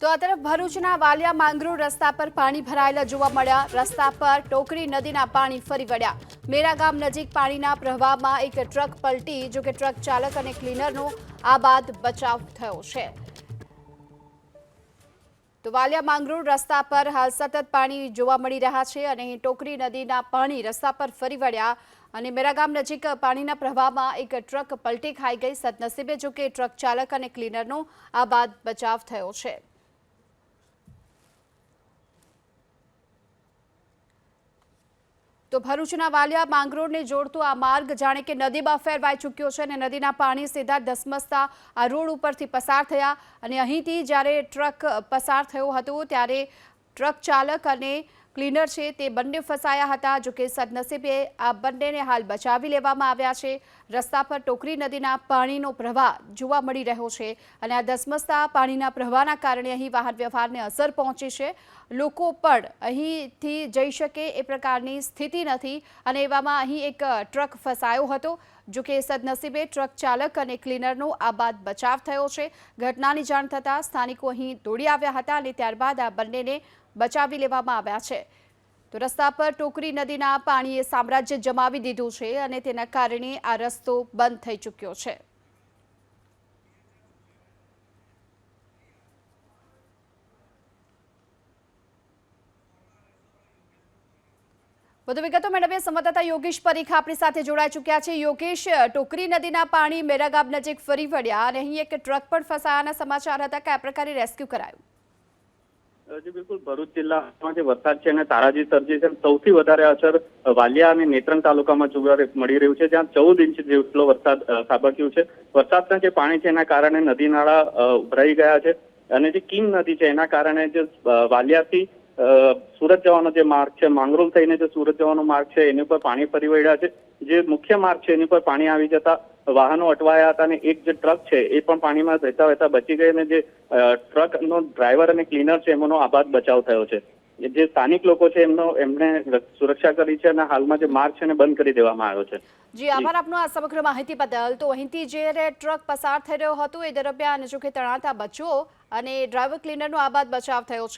તો આ તરફ ભરૂચના વાલિયા માંગરોળ રસ્તા પર પાણી ભરાયેલા જોવા મળ્યા। રસ્તા પર ટોકરી નદીના પાણી ફરી વળ્યા। મેરા ગામ નજીક પાણીના પ્રવાહમાં એક ટ્રક પલટી, જો કે ટ્રક ચાલક અને ક્લીનરનો આ બાદ બચાવ થયો છે। તો વાલિયા માંગરોળ રસ્તા પર હાલ સતત પાણી જોવા મળી રહ્યા છે અને ટોકરી નદીના પાણી રસ્તા પર ફરી વળ્યા અને મેરા ગામ નજીક પાણીના પ્રવાહમાં એક ટ્રક પલટી ખાઈ ગઈ। સદનસીબે જો કે ટ્રક ચાલક અને ક્લીનરનો આ બાદ બચાવ થયો છે। તો ભરૂચના વાલિયા માંગરોળને જોડતો આ માર્ગ જાણે કે નદીમાં ફેરવાઈ ચૂક્યો છે અને નદીના પાણી સીધા ધસમસતા આ રોડ ઉપરથી પસાર થયા અને અહીંથી જ્યારે ટ્રક પસાર થયો હતો ત્યારે ટ્રક ચાલક અને ક્લીનર છે તે બંને ફસાયા હતા। જો કે સદનસીબે આ બંનેને હાલ બચાવી લેવામાં આવ્યા છે। રસ્તા પર ટોકરી નદીના પાણીનો પ્રવાહ જોવા મળી રહ્યો છે અને આ ધસમસતા પાણીના પ્રવાહના કારણે અહીં વાહન વ્યવહારને અસર પહોંચી છે। લોકો પણ અહીંથી જઈ શકે એ પ્રકારની સ્થિતિ નથી અને એવામાં અહીં એક ટ્રક ફસાયો હતો। જો કે સદનસીબે ટ્રક ચાલક અને ક્લીનરનો આ બાદ બચાવ થયો છે। ઘટનાની જાણ થતાં સ્થાનિકો અહીં દોડી આવ્યા હતા અને ત્યારબાદ આ બંનેને બચાવી લેવામાં આવ્યા છે। તો રસ્તા પર ટોકરી નદીના પાણીએ સામ્રાજ્ય જમાવી દીધું છે અને તેના કારણે આ રસ્તો બંધ થઈ ચૂક્યો છે। વધુ વિગતો મેળવીએ સંવાદદાતા યોગેશ પરીખ આપણી સાથે જોડાઈ ચૂક્યા છે। યોગેશ, ટોકરી નદીના પાણી મેરા ગામ નજીક ફરી વળ્યા અને અહીં એક ટ્રક પણ ફસાયાના સમાચાર હતા। કયા પ્રકારે રેસ્ક્યુ કરાયું? જી બિલકુલ, ભરૂચ જિલ્લામાં જે વરસાદ છે અને તારાજી સર્જી છે, સૌથી વધારે અસર વાલિયા અને નેત્રંગ તાલુકામાં જોવા મળી રહ્યું છે, જ્યાં 14 ઇંચ જેટલો વરસાદ ખાબક્યું છે। વરસાદના જે પાણી છે એના કારણે નદી નાળા ઉભરાઈ ગયા છે અને જે કીમ નદી છે એના કારણે જે વાલિયાથી સુરત જવાનો જે માર્ગ છે, માંગરોળ થઈને જે સુરત જવાનો માર્ગ છે એની ઉપર પાણી ફરી વળ્યા છે। જે મુખ્ય માર્ગ છે એની પર પાણી આવી જતા વાહનો અટવાયા હતા અને એક જે ટ્રક છે એ પણ પાણીમાં વહેતા વહેતા બચી ગઈ અને જે ટ્રકનો ડ્રાઈવર અને ક્લીનર છે એમનો આબાદ બચાવ થયો છે। જે સ્થાનિક લોકો છે એમને સુરક્ષા કરી છે અને હાલમાં જે માર્ગ છે એને બંધ કરી દેવામાં આવ્યો છે। જી આભાર આપનો આ સમગ્ર માહિતી બદલ। તો અહીંથી જે ટ્રક પસાર થઈ રહ્યો હતો એ દરમિયાન જો કે તણાતા બચ્યો અને ડ્રાઈવર ક્લીનરનો આબાદ બચાવ થયો છે।